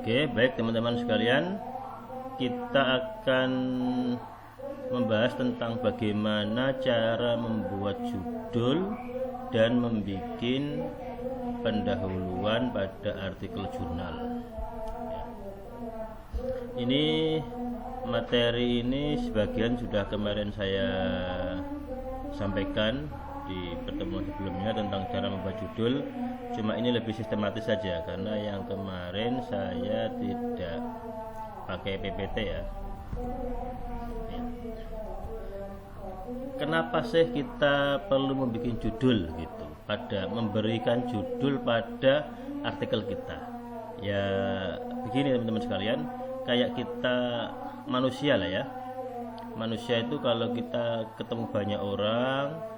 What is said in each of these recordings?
Oke, baik teman-teman sekalian, kita akan membahas tentang bagaimana cara membuat judul dan membuat pendahuluan pada artikel jurnal. Ini materi ini sebagian sudah kemarin saya sampaikan di pertemuan sebelumnya tentang cara membuat judul, cuma ini lebih sistematis saja karena yang kemarin saya tidak pakai PPT ya. Kenapa sih kita perlu membuat judul gitu, memberikan judul pada artikel kita? Ya begini teman-teman sekalian, kayak kita manusia lah ya. Manusia itu kalau kita ketemu banyak orang,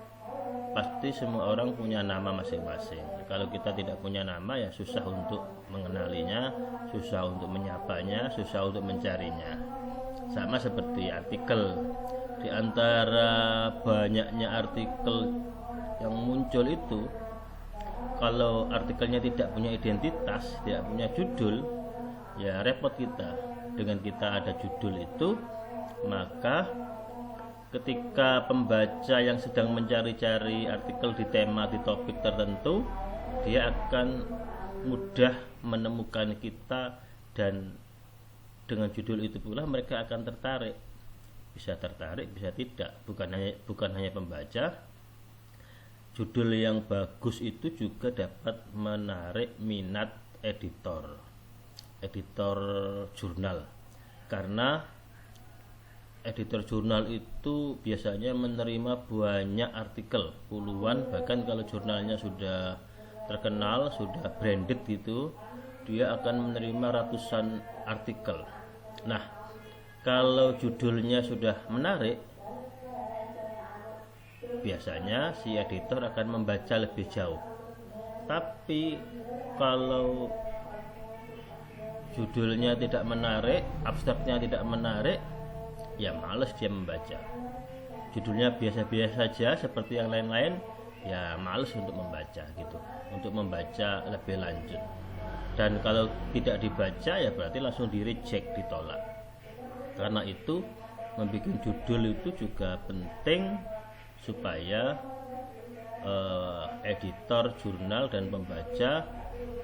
pasti semua orang punya nama masing-masing. Kalau kita tidak punya nama ya susah untuk mengenalinya, susah untuk menyapanya, susah untuk mencarinya. Sama seperti artikel. Di antara banyaknya artikel yang muncul itu, kalau artikelnya tidak punya identitas, tidak punya judul, ya repot kita. Dengan kita ada judul itu, maka ketika pembaca yang sedang mencari-cari artikel di tema, di topik tertentu, dia akan mudah menemukan kita, dan dengan judul itu pula mereka akan tertarik. Bisa tertarik, bisa tidak. Bukan hanya pembaca, judul yang bagus itu juga dapat menarik minat editor jurnal, karena editor jurnal itu biasanya menerima banyak artikel, puluhan, bahkan kalau jurnalnya sudah terkenal, sudah branded gitu, dia akan menerima ratusan artikel. Nah, kalau judulnya sudah menarik, biasanya si editor akan membaca lebih jauh. Tapi kalau judulnya tidak menarik, abstraknya tidak menarik, ya males dia membaca. Judulnya biasa-biasa saja seperti yang lain-lain, ya males untuk membaca gitu, untuk membaca lebih lanjut. Dan kalau tidak dibaca ya berarti langsung di reject, ditolak. Karena itu membuat judul itu juga penting supaya editor jurnal dan pembaca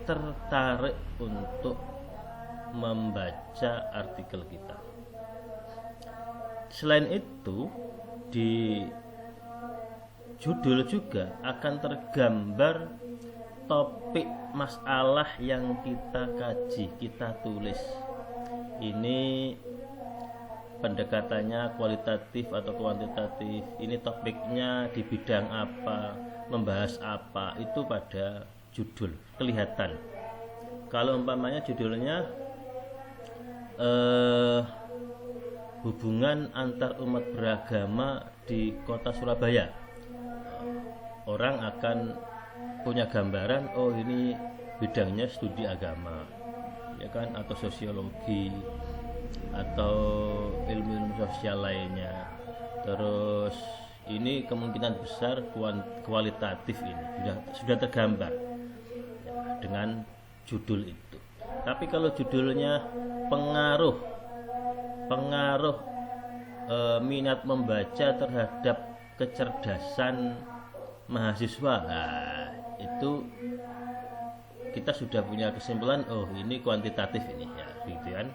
tertarik untuk membaca artikel kita. Selain itu, di judul juga akan tergambar topik masalah yang kita kaji, kita tulis. Ini pendekatannya kualitatif atau kuantitatif, ini topiknya di bidang apa, membahas apa, itu pada judul kelihatan. Kalau umpamanya judulnya hubungan antar umat beragama di kota Surabaya, orang akan punya gambaran, oh ini bidangnya studi agama, ya kan, atau sosiologi, atau ilmu sosial lainnya. Terus ini kemungkinan besar kualitatif, ini sudah tergambar ya, dengan judul itu. Tapi kalau judulnya pengaruh minat membaca terhadap kecerdasan mahasiswa, nah, itu kita sudah punya kesimpulan, oh ini kuantitatif ini ya, gitu kan.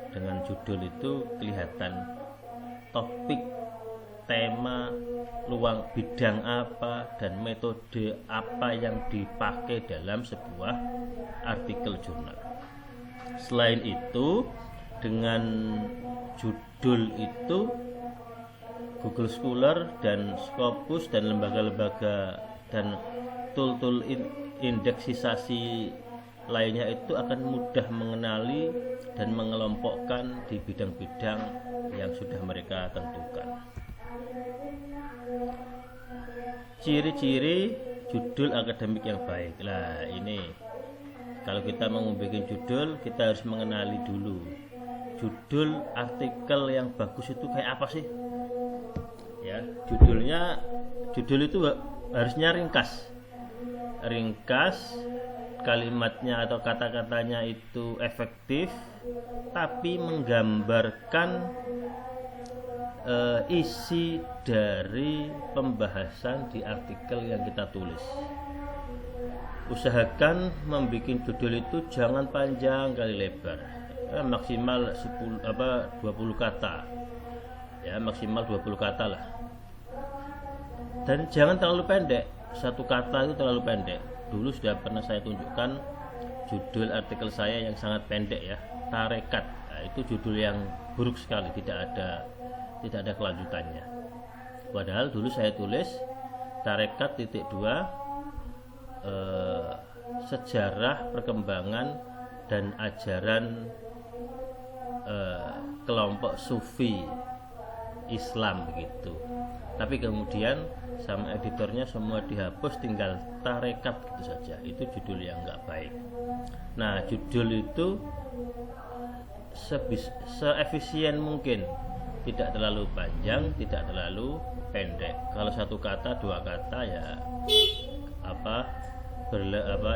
Dengan judul itu kelihatan topik, tema, luang bidang apa, dan metode apa yang dipakai dalam sebuah artikel jurnal. Selain itu, dengan judul itu Google Scholar dan Scopus dan lembaga-lembaga dan tool-tool indeksisasi lainnya itu akan mudah mengenali dan mengelompokkan di bidang-bidang yang sudah mereka tentukan. Ciri-ciri judul akademik yang baik. Lah ini, kalau kita mau membuat judul, kita harus mengenali dulu judul artikel yang bagus itu kayak apa sih ya. Judul itu harusnya ringkas, kalimatnya atau kata-katanya itu efektif, tapi menggambarkan isi dari pembahasan di artikel yang kita tulis. Usahakan membuat judul itu jangan panjang kali lebar, maksimal 20 kata ya, maksimal 20 kata lah, dan jangan terlalu pendek. Satu kata itu terlalu pendek. Dulu sudah pernah saya tunjukkan judul artikel saya yang sangat pendek ya, tarekat. Nah, itu judul yang buruk sekali, tidak ada kelanjutannya. Padahal dulu saya tulis tarekat .2 sejarah perkembangan dan ajaran kelompok sufi Islam begitu. Tapi kemudian sama editornya semua dihapus, tinggal tarekat gitu saja. Itu judul yang nggak baik. Nah, judul itu seefisien mungkin, tidak terlalu panjang, tidak terlalu pendek. Kalau satu kata, dua kata ya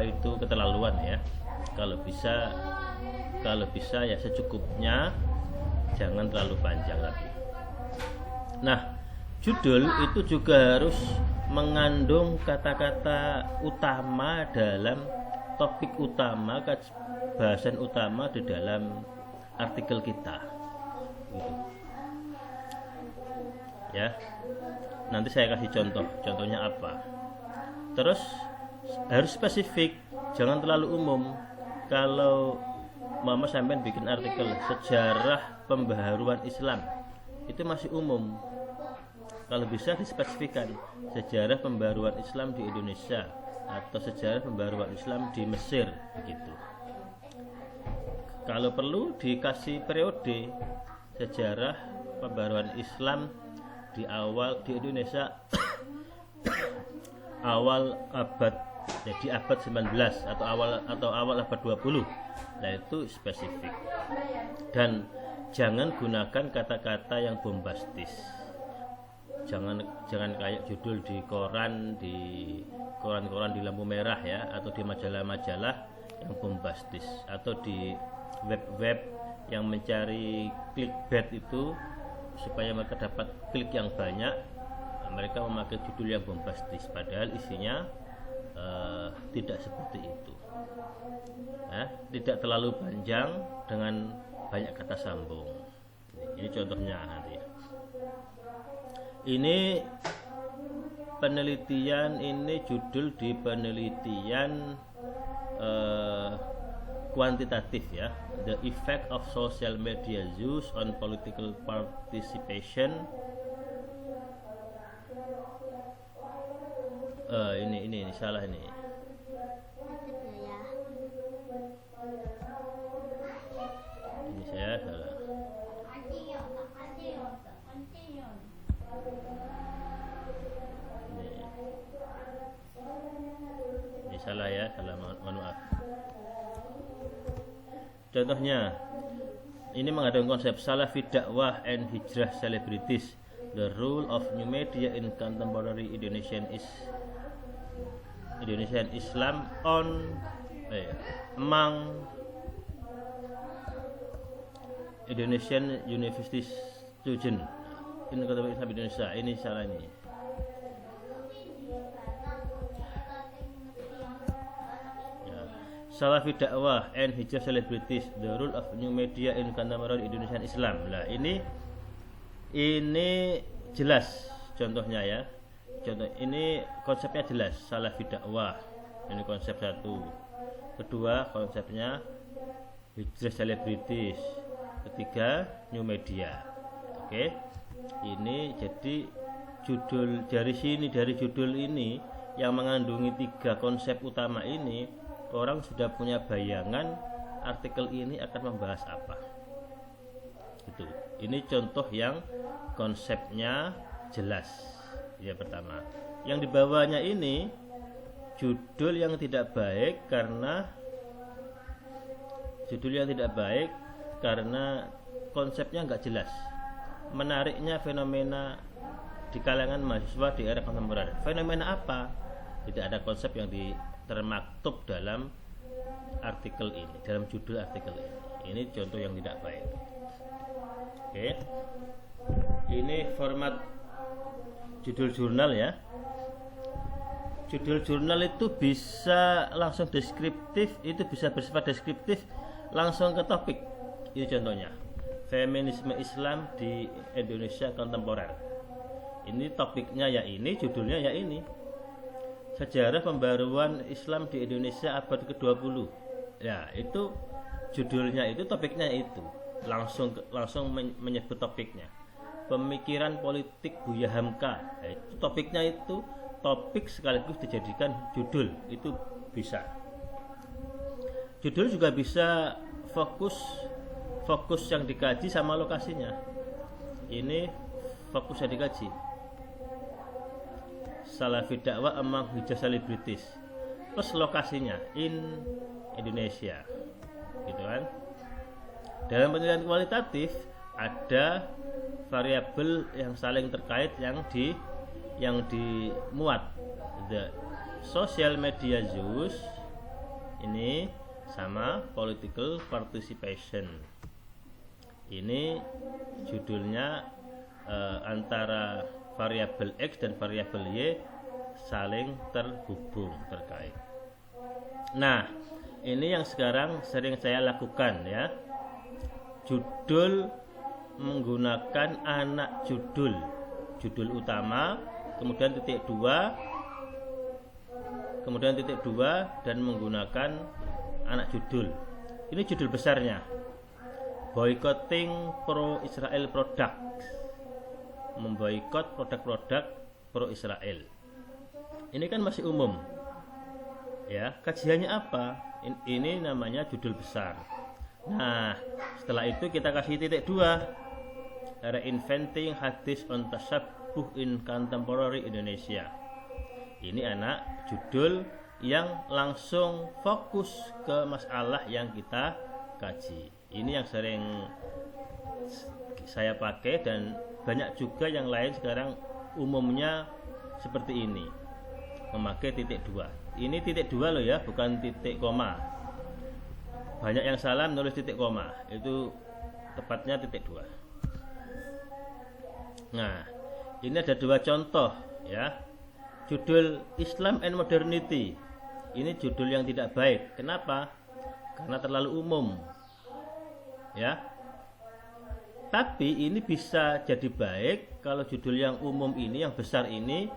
itu keterlaluan ya. Kalau bisa ya secukupnya, jangan terlalu panjang lagi. Nah, judul itu juga harus mengandung kata-kata utama dalam topik utama, bahasan utama di dalam artikel kita gitu. Ya, nanti saya kasih contohnya apa. Terus harus spesifik, jangan terlalu umum. Kalau mama sampai bikin artikel sejarah pembaharuan Islam, itu masih umum. Kalau bisa dispesifikkan sejarah pembaharuan Islam di Indonesia atau sejarah pembaharuan Islam di Mesir begitu. Kalau perlu dikasih periode sejarah pembaharuan Islam di Indonesia awal abad, jadi abad 19 atau awal abad 20. Nah, itu spesifik. Dan jangan gunakan kata-kata yang bombastis. Jangan kayak judul di koran di lampu merah ya, atau di majalah-majalah yang bombastis, atau di web-web yang mencari clickbait itu supaya mereka dapat klik yang banyak. Mereka memakai judul yang bombastis, padahal isinya tidak seperti itu. Tidak terlalu panjang dengan banyak kata sambung. Ini contohnya nanti. Ini penelitian, ini judul di penelitian kuantitatif ya, The Effect of Social Media Use on Political Participation. Ini salah ini. Ini saya salah. Ini salah ya, salah, mohon maaf. Contohnya, ini mengandung konsep Salafi dakwah and hijrah celebrities, the role of new media in contemporary Indonesian Islam among Indonesian University student in contemporary Islam Indonesia. Ini salah ini. Salafi dakwah and hijrah celebrities, the role of new media in contemporary Indonesian Islam. Nah, ini jelas contohnya ya. Contoh ini konsepnya jelas, salafi dakwah. Ini konsep satu. Kedua, konsepnya hijrah celebrities. Ketiga, new media. Oke. Ini jadi judul dari judul ini yang mengandungi tiga konsep utama ini, orang sudah punya bayangan artikel ini akan membahas apa. Itu. Ini contoh yang konsepnya jelas. Ya, pertama. Yang di bawahnya ini judul yang tidak baik karena konsepnya nggak jelas. Menariknya fenomena di kalangan mahasiswa di era kontemporer. Fenomena apa? Tidak ada konsep yang termaktub dalam artikel ini, dalam judul artikel ini. Ini contoh yang tidak baik. Oke. Ini format judul jurnal ya. Judul jurnal itu bisa langsung deskriptif, itu bisa bersifat deskriptif langsung ke topik. Ini contohnya, feminisme Islam di Indonesia kontemporer. Ini topiknya ya ini, judulnya ya ini. Sejarah pembaruan Islam di Indonesia abad ke-20. Ya, itu judulnya itu, topiknya itu. Langsung menyebut topiknya. Pemikiran politik Buya Hamka. Ya, itu topiknya itu. Topik sekaligus dijadikan judul, itu bisa. Judul juga bisa fokus yang dikaji sama lokasinya. Ini fokus yang dikaji. Salafi dakwah among hijaz selebritis. Plus lokasinya in Indonesia. Gitu kan? Dalam penilaian kualitatif ada variabel yang saling terkait yang dimuat. The social media use ini sama political participation. Ini judulnya antara variabel X dan variabel Y saling terhubung, terkait. Nah, ini yang sekarang sering saya lakukan ya. Judul menggunakan anak judul utama, kemudian titik dua dan menggunakan anak judul. Ini judul besarnya, boycotting pro Israel products, memboikot produk-produk pro Israel. Ini kan masih umum ya. Kajiannya apa? Ini namanya judul besar. Nah, setelah itu kita kasih titik dua, reinventing hadis on tashabbuh in contemporary Indonesia. Ini anak judul yang langsung fokus ke masalah yang kita kaji. Ini yang sering saya pakai dan banyak juga yang lain sekarang umumnya seperti ini, memakai titik dua. Ini titik dua loh ya, bukan titik koma. Banyak yang salah menulis titik koma, itu tepatnya titik dua. Nah, ini ada dua contoh ya. Judul Islam and Modernity. Ini judul yang tidak baik. Kenapa? Karena terlalu umum. Ya. Tapi ini bisa jadi baik kalau judul yang umum ini, yang besar ini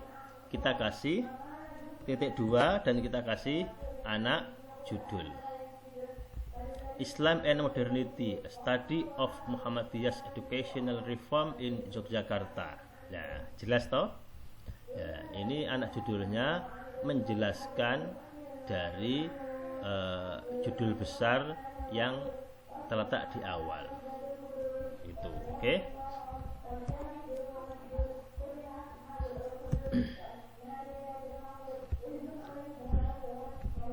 kita kasih titik dua dan kita kasih anak judul. Islam and Modernity, a study of Muhammadiyah's educational reform in Yogyakarta. Nah, jelas toh? Ya, ini anak judulnya menjelaskan dari judul besar yang terletak di awal. Itu, oke?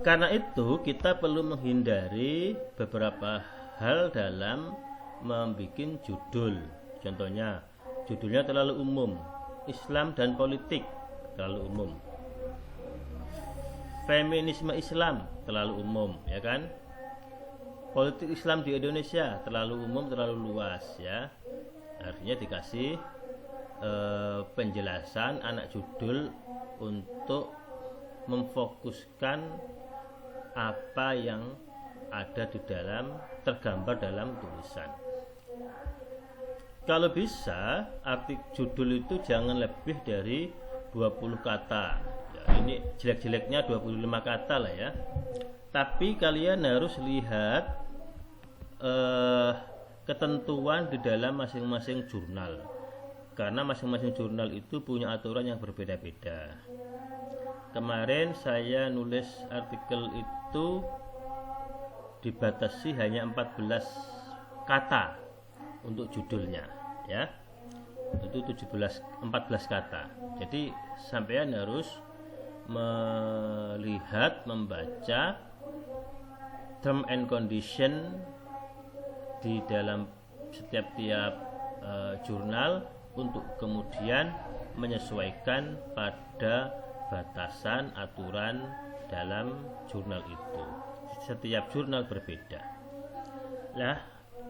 Karena itu kita perlu menghindari beberapa hal dalam membuat judul. Contohnya, judulnya terlalu umum. Islam dan politik terlalu umum. Feminisme Islam terlalu umum, ya kan? Politik Islam di Indonesia terlalu umum, terlalu luas, ya. Artinya dikasih penjelasan anak judul untuk memfokuskan apa yang ada di dalam, tergambar dalam tulisan. Kalau bisa, arti judul itu jangan lebih dari 20 kata. Ya, ini jelek-jeleknya 25 kata lah ya. Tapi kalian harus lihat ketentuan di dalam masing-masing jurnal. Karena masing-masing jurnal itu punya aturan yang berbeda-beda. Kemarin saya nulis artikel itu dibatasi hanya 14 kata untuk judulnya, ya. Itu 14 kata. Jadi sampean harus melihat, membaca term and condition di dalam setiap jurnal untuk kemudian menyesuaikan pada batasan aturan dalam jurnal itu. setiap jurnal berbeda. Nah,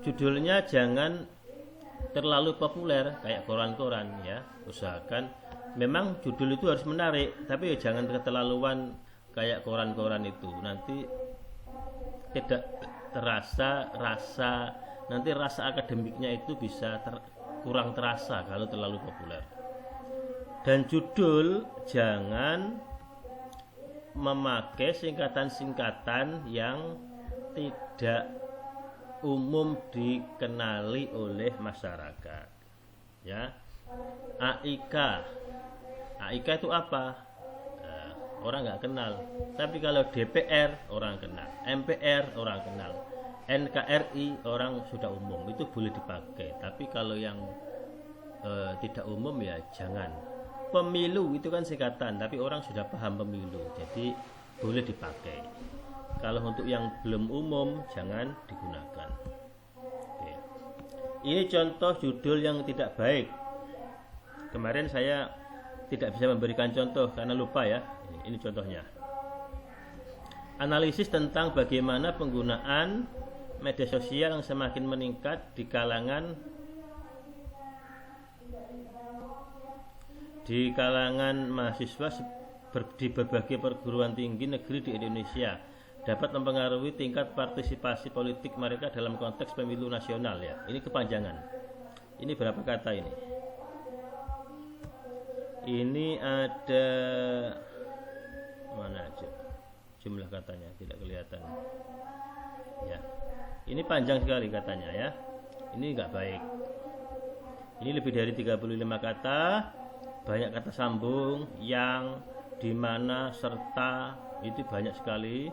judulnya jangan terlalu populer kayak koran-koran ya. Usahakan memang judul itu harus menarik, tapi jangan keterlaluan kayak koran-koran itu. Nanti tidak terasa nanti rasa akademiknya itu bisa kurang terasa kalau terlalu populer. Dan judul jangan memakai singkatan-singkatan yang tidak umum dikenali oleh masyarakat. Ya, AIK itu apa? Orang nggak kenal. Tapi kalau DPR orang kenal, MPR orang kenal, NKRI orang sudah umum, itu boleh dipakai. Tapi kalau yang tidak umum ya jangan. Pemilu itu kan singkatan, tapi orang sudah paham pemilu, jadi boleh dipakai. Kalau untuk yang belum umum jangan digunakan. Oke. Ini contoh judul yang tidak baik. Kemarin saya tidak bisa memberikan contoh karena lupa ya. Ini contohnya. Analisis tentang bagaimana penggunaan media sosial yang semakin meningkat di kalangan mahasiswa di berbagai perguruan tinggi negeri di Indonesia dapat mempengaruhi tingkat partisipasi politik mereka dalam konteks pemilu nasional ya. Ini kepanjangan. Ini berapa kata ini? Ini ada mana aja jumlah katanya, tidak kelihatan ya. Ini panjang sekali katanya ya. Ini enggak baik. Ini lebih dari 35 kata, banyak kata sambung, yang, di mana, serta, itu banyak sekali.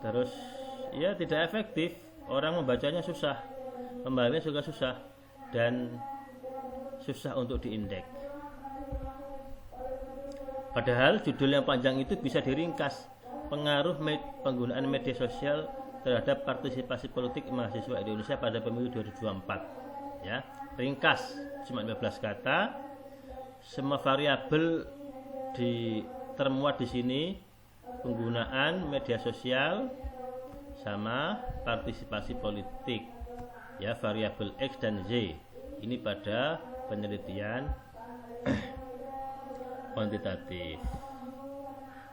Terus ya tidak efektif, orang membacanya susah, pembahasannya juga susah, dan susah untuk diindeks. Padahal judul yang panjang itu bisa diringkas, pengaruh penggunaan media sosial terhadap partisipasi politik mahasiswa Indonesia pada pemilu 2024 ya. Ringkas, cuma 15 kata, semua variabel termuat di sini, penggunaan media sosial sama partisipasi politik ya, variabel X dan Z. Ini pada penelitian kuantitatif.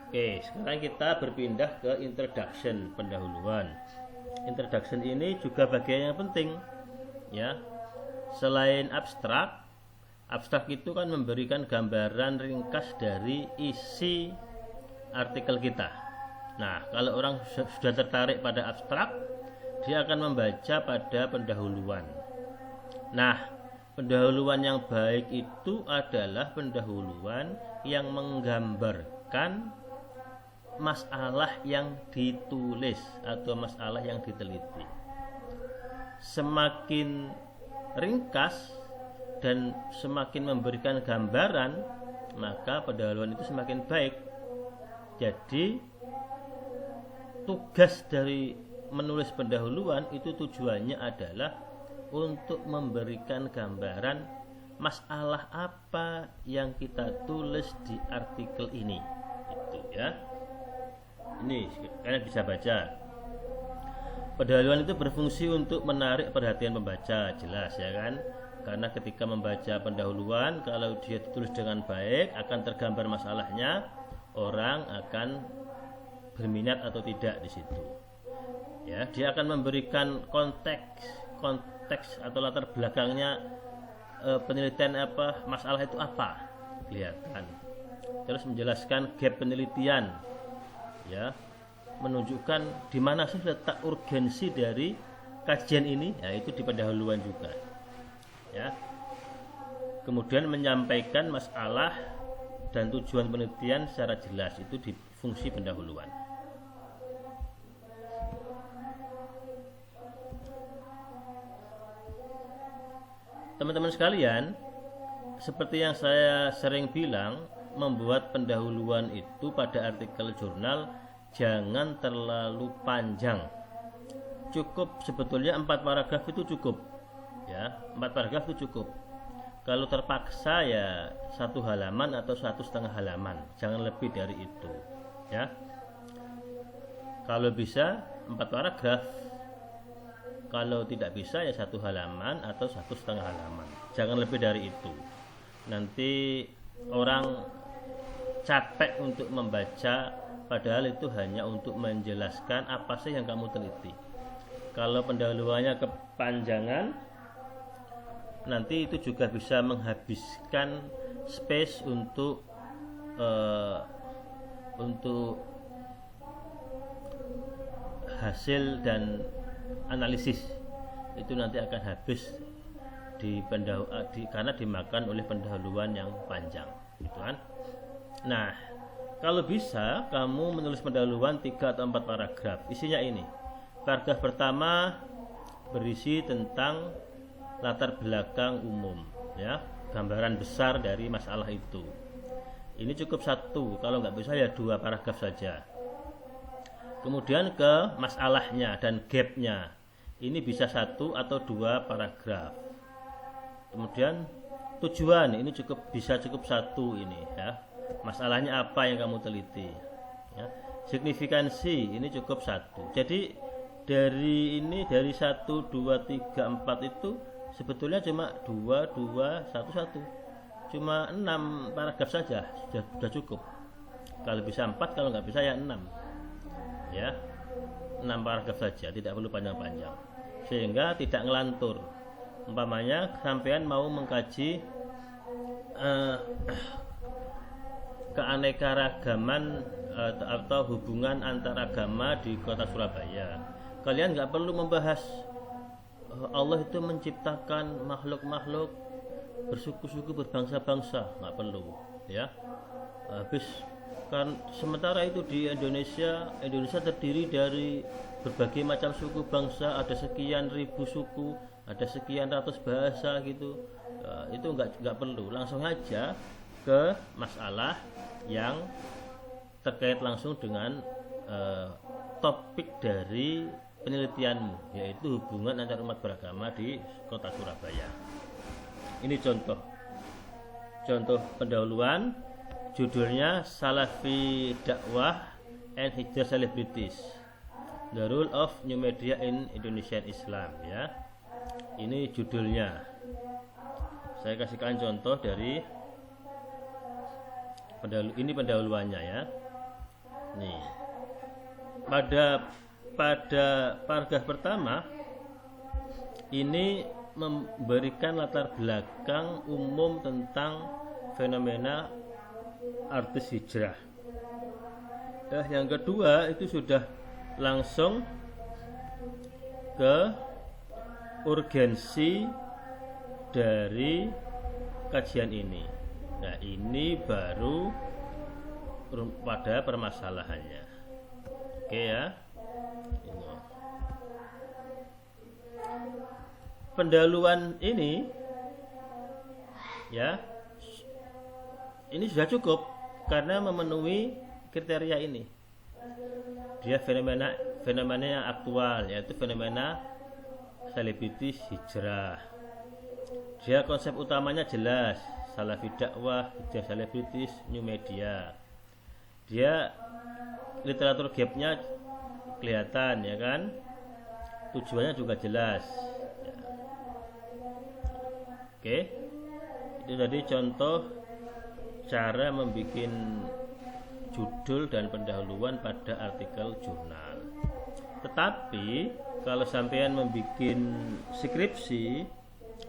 Oke, sekarang kita berpindah ke introduction, pendahuluan. Introduction ini juga bagian yang penting ya. Selain abstrak itu kan memberikan gambaran ringkas dari isi artikel kita. Nah, kalau orang sudah tertarik pada abstrak, dia akan membaca pada pendahuluan. Nah, pendahuluan yang baik itu adalah pendahuluan yang menggambarkan masalah yang ditulis atau masalah yang diteliti. Semakin ringkas dan semakin memberikan gambaran, maka pendahuluan itu semakin baik. Jadi tugas dari menulis pendahuluan itu tujuannya adalah untuk memberikan gambaran masalah apa yang kita tulis di artikel ini. Itu ya. Ini kalian bisa baca. Pendahuluan itu berfungsi untuk menarik perhatian pembaca, jelas ya kan? Karena ketika membaca pendahuluan, kalau dia ditulis dengan baik, akan tergambar masalahnya, orang akan berminat atau tidak di situ. Ya, dia akan memberikan konteks atau latar belakangnya, penelitian apa, masalah itu apa, kelihatan. Terus menjelaskan gap penelitian, ya, menunjukkan di mana sih letak urgensi dari kajian ini, ya itu di pendahuluan juga. Ya. Kemudian menyampaikan masalah dan tujuan penelitian secara jelas, itu di fungsi pendahuluan. Teman-teman sekalian, seperti yang saya sering bilang, membuat pendahuluan itu pada artikel jurnal jangan terlalu panjang. Cukup sebetulnya 4 paragraf itu cukup. Ya, 4 paragraf itu cukup. Kalau terpaksa ya 1 halaman atau 1,5 halaman, jangan lebih dari itu. Ya. Kalau bisa 4 paragraf. Kalau tidak bisa ya 1 halaman atau 1,5 halaman, jangan lebih dari itu. Nanti orang capek untuk membaca, padahal itu hanya untuk menjelaskan apa sih yang kamu teliti. Kalau pendahuluannya kepanjangan, nanti itu juga bisa menghabiskan space untuk hasil dan analisis. Itu nanti akan habis karena dimakan oleh pendahuluan yang panjang, gitu kan. Nah, kalau bisa kamu menulis pendahuluan 3 atau 4 paragraf. Isinya ini. Paragraf pertama berisi tentang latar belakang umum, ya, gambaran besar dari masalah itu. Ini cukup 1, kalau nggak bisa ya 2 paragraf saja. Kemudian ke masalahnya dan gapnya, ini bisa 1 atau 2 paragraf. Kemudian tujuan, ini bisa cukup 1 ini, ya. Masalahnya apa yang kamu teliti, ya. Signifikansi, ini cukup 1. Jadi dari 1, 2, 3, 4 itu sebetulnya cuma 2, 2, 1, 1. Cuma 6 paragraf saja sudah cukup. Kalau bisa 4, kalau nggak bisa ya 6. Ya, 6 paragraf saja, tidak perlu panjang-panjang, sehingga tidak ngelantur. Umpamanya sampean mau mengkaji keanekaragaman atau hubungan antar agama di kota Surabaya, kalian nggak perlu membahas Allah itu menciptakan makhluk-makhluk bersuku-suku, berbangsa-bangsa, nggak perlu, ya. Habis kan sementara itu di Indonesia terdiri dari berbagai macam suku bangsa, ada sekian ribu suku, ada sekian ratus bahasa gitu. Itu nggak perlu, langsung aja ke masalah yang terkait langsung dengan topik dari penelitianmu, yaitu hubungan antar umat beragama di kota Surabaya. Ini contoh pendahuluan. Judulnya Salafi Dakwah and Hijrah Celebrities, The Role of New Media in Indonesian Islam, ya. Ini judulnya. Saya kasihkan contoh dari pendahuluannya, ya. Nih. Pada paragraf pertama ini memberikan latar belakang umum tentang fenomena artis hijrah. Yang kedua itu sudah langsung ke urgensi dari kajian ini. Nah, ini baru pada permasalahannya. Oke, ya. Ini. Pendahuluan ini, ya, ini sudah cukup karena memenuhi kriteria ini. Dia fenomena yang aktual, yaitu fenomena selebritis hijrah. Dia konsep utamanya jelas, salafi dakwah, hijrah selebritis, new media. Dia literatur gapnya kelihatan, ya kan? Tujuannya juga jelas. Ya. Oke, itu tadi contoh cara membuat judul dan pendahuluan pada artikel jurnal. Tetapi kalau sampean membuat skripsi,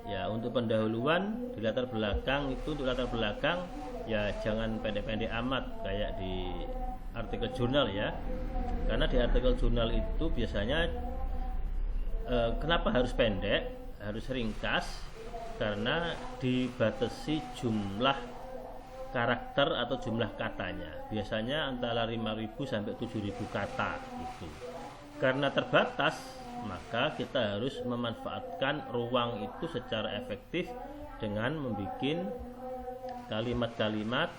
ya, untuk pendahuluan di latar belakang itu, untuk latar belakang ya jangan pendek-pendek amat kayak di artikel jurnal, ya. Karena di artikel jurnal itu biasanya kenapa harus pendek, harus ringkas, karena dibatasi jumlah karakter atau jumlah katanya, biasanya antara 5.000 sampai 7.000 kata gitu. Karena terbatas, maka kita harus memanfaatkan ruang itu secara efektif dengan membuat kalimat-kalimat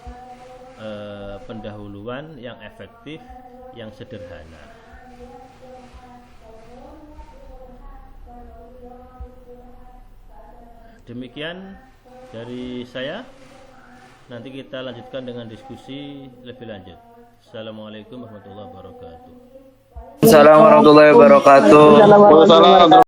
pendahuluan yang efektif, yang sederhana. Demikian dari saya. Nanti kita lanjutkan dengan diskusi lebih lanjut. Assalamualaikum warahmatullahi wabarakatuh. Assalamualaikum warahmatullahi wabarakatuh. Waalaikumsalam.